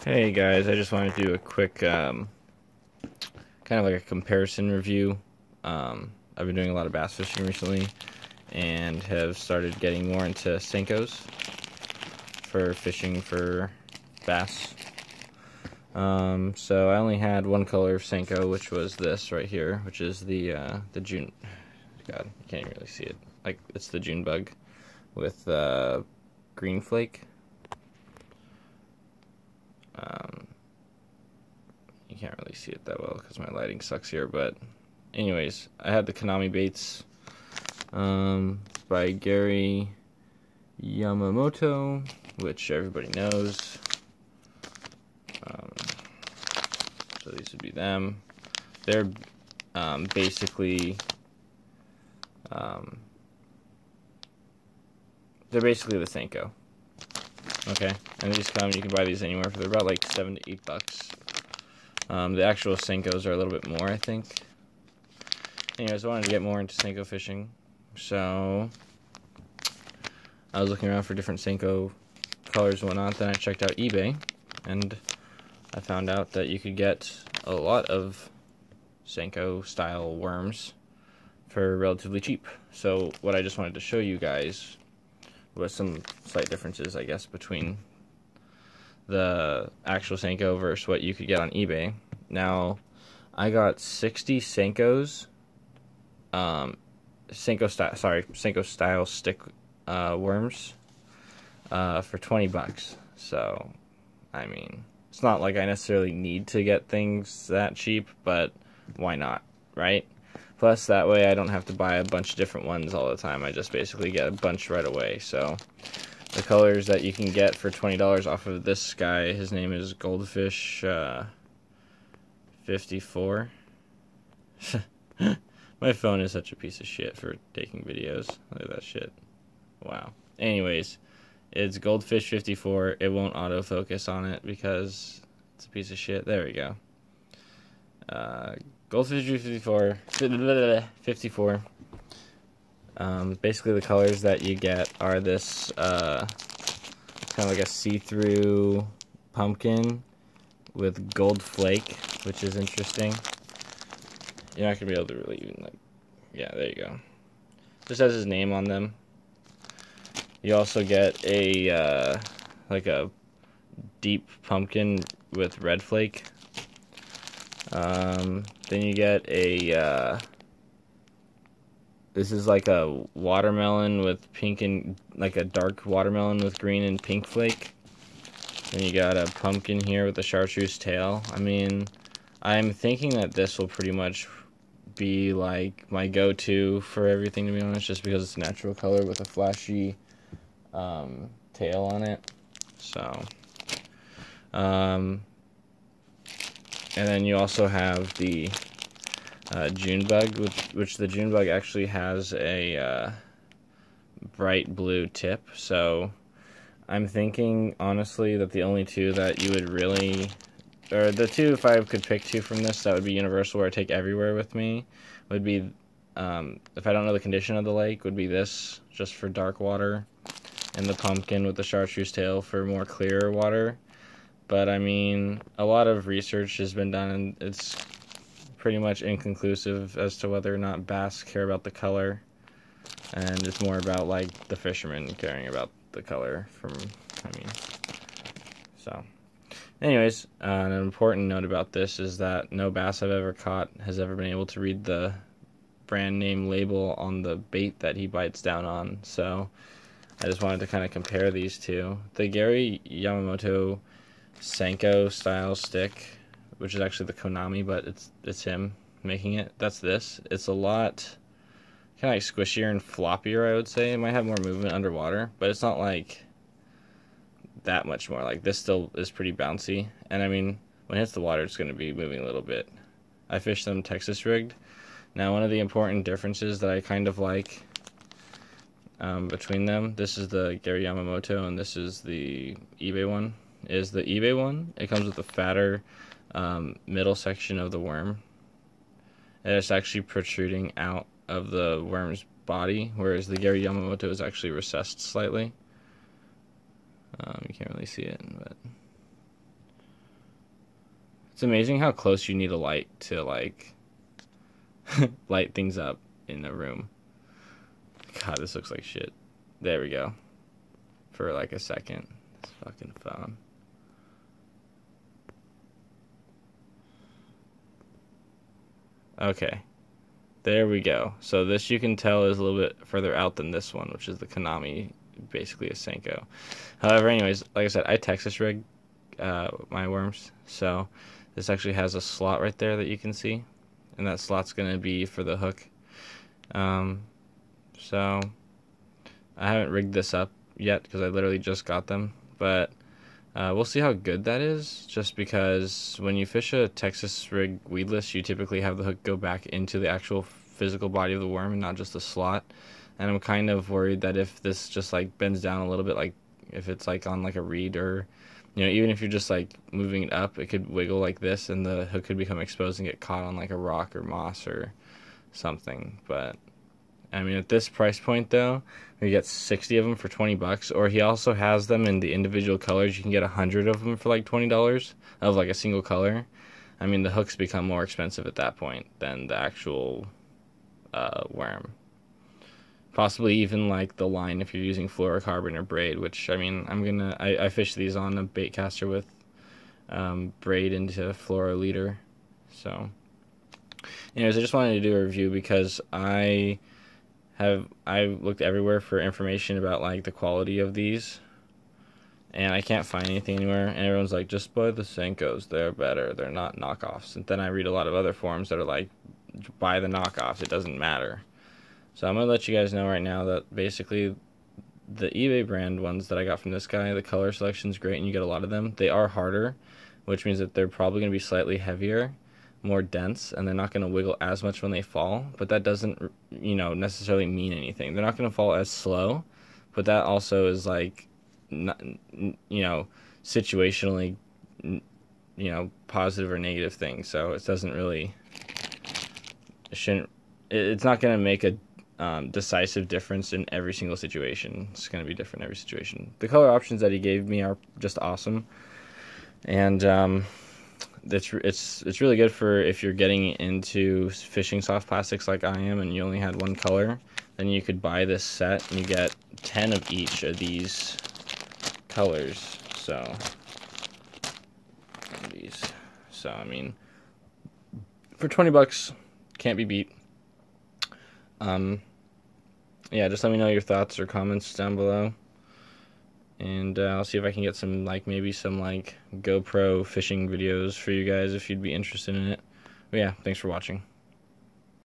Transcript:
Hey guys, I just wanted to do a quick kind of like a comparison review. I've been doing a lot of bass fishing recently and have started getting more into senkos for fishing for bass. So I only had one color of senko, which was this right here, which is the June. God, you can't even really see it. Like, it's the June bug with green flake. You can't really see it that well because my lighting sucks here, but anyways, I had the Konami baits by Yamamoto, which everybody knows. So these would be them. They're basically the Senko. Okay, and these you can buy these anywhere for, they're about like $7 to $8. The actual Senkos are a little bit more, I think. Anyways, I wanted to get more into Senko fishing, so I was looking around for different Senko colors and whatnot. Then I checked out eBay, and I found out that you could get a lot of Senko style worms for relatively cheap. So what I just wanted to show you guys was some slight differences, I guess, between the actual Senko versus what you could get on eBay. Now, I got 60 Senkos, Senko style stick worms for $20. So, I mean, it's not like I necessarily need to get things that cheap, but why not, right? Plus, that way I don't have to buy a bunch of different ones all the time. I just basically get a bunch right away. So, the colors that you can get for $20 off of this guy, his name is Goldfish 54. My phone is such a piece of shit for taking videos. Look at that shit. Wow. Anyways, it's Goldfish 54. It won't autofocus on it because it's a piece of shit. There we go. Goldfish 54. Basically the colors that you get are this kind of like a see-through pumpkin with gold flake, which is interesting. You're not gonna be able to really even, like, yeah, there you go. Just has his name on them. You also get a like a deep pumpkin with red flake. Then you get a this is like a watermelon with pink and, like a dark watermelon with green and pink flake. Then you got a pumpkin here with a chartreuse tail. I mean, I'm thinking that this will pretty much be like my go-to for everything, to be honest, just because it's a natural color with a flashy tail on it. So, and then you also have the June bug, which the June bug actually has a bright blue tip. So I'm thinking, honestly, that the only two that you would really, or the two, if I could pick two from this, that would be universal, where I take everywhere with me, would be, if I don't know the condition of the lake, would be this, just for dark water, and the pumpkin with the chartreuse tail for more clear water. But, I mean, a lot of research has been done, and it's pretty much inconclusive as to whether or not bass care about the color, and it's more about, like, the fishermen caring about the color so anyways, an important note about this is that no bass I've ever caught has ever been able to read the brand name label on the bait that he bites down on. So I just wanted to kind of compare these two. The Gary Yamamoto Senko style stick, which is actually the Konami, but it's him making it. That's this. It's a lot kind of like squishier and floppier, I would say. It might have more movement underwater, but it's not like that much more. Like, this still is pretty bouncy, and I mean, when it hits the water, it's going to be moving a little bit. I fished them Texas rigged. Now, one of the important differences that I kind of like between them, this is the Gary Yamamoto and this is the eBay one, is the eBay one, it comes with a fatter middle section of the worm, and it's actually protruding out of the worm's body, whereas the Gary Yamamoto is actually recessed slightly. You can't really see it, but It's amazing how close you need a light to, like, light things up in a room. God, this looks like shit. There we go. For like a second. This fucking phone. Okay. There we go. So this you can tell is a little bit further out than this one, which is the Konami, basically a Senko. However, anyways, like I said, I Texas rig my worms. So this actually has a slot right there that you can see. And that slot's going to be for the hook. So I haven't rigged this up yet because I literally just got them. But we'll see how good that is, just because when you fish a Texas rig weedless, you typically have the hook go back into the actual physical body of the worm and not just the slot. And I'm kind of worried that if this just like bends down a little bit, like if it's like on like a reed, or even if you're just like moving it up, it could wiggle like this and the hook could become exposed and get caught on like a rock or moss or something. But I mean, at this price point though, you get 60 of them for $20, or he also has them in the individual colors. You can get 100 of them for like $20 of like a single color. I mean, the hooks become more expensive at that point than the actual worm. Possibly even like the line if you're using fluorocarbon or braid, which I mean, I fish these on a bait caster with braid into fluoro leader. So anyways, I just wanted to do a review because I looked everywhere for information about like the quality of these, and I can't find anything anywhere, and everyone's like, just buy the Senkos, they're better, they're not knockoffs. And then I read a lot of other forums that are like, buy the knockoffs, it doesn't matter. So I'm gonna let you guys know right now that basically the eBay brand ones that I got from this guy, the color selection's great and you get a lot of them. They are harder, which means that they're probably gonna be slightly heavier, more dense, and they're not going to wiggle as much when they fall, but that doesn't necessarily mean anything. They're not going to fall as slow, but that also is like situationally positive or negative thing. So it doesn't really, it's not going to make a decisive difference in every single situation. It's going to be different in every situation. The color options that he gave me are just awesome, and it's really good for if you're getting into fishing soft plastics like I am and you only had one color. Then you could buy this set and you get 10 of each of these colors. So I mean, for $20 can't be beat. Yeah, just let me know your thoughts or comments down below. And I'll see if I can get some, maybe some GoPro fishing videos for you guys if you'd be interested in it. But yeah, thanks for watching.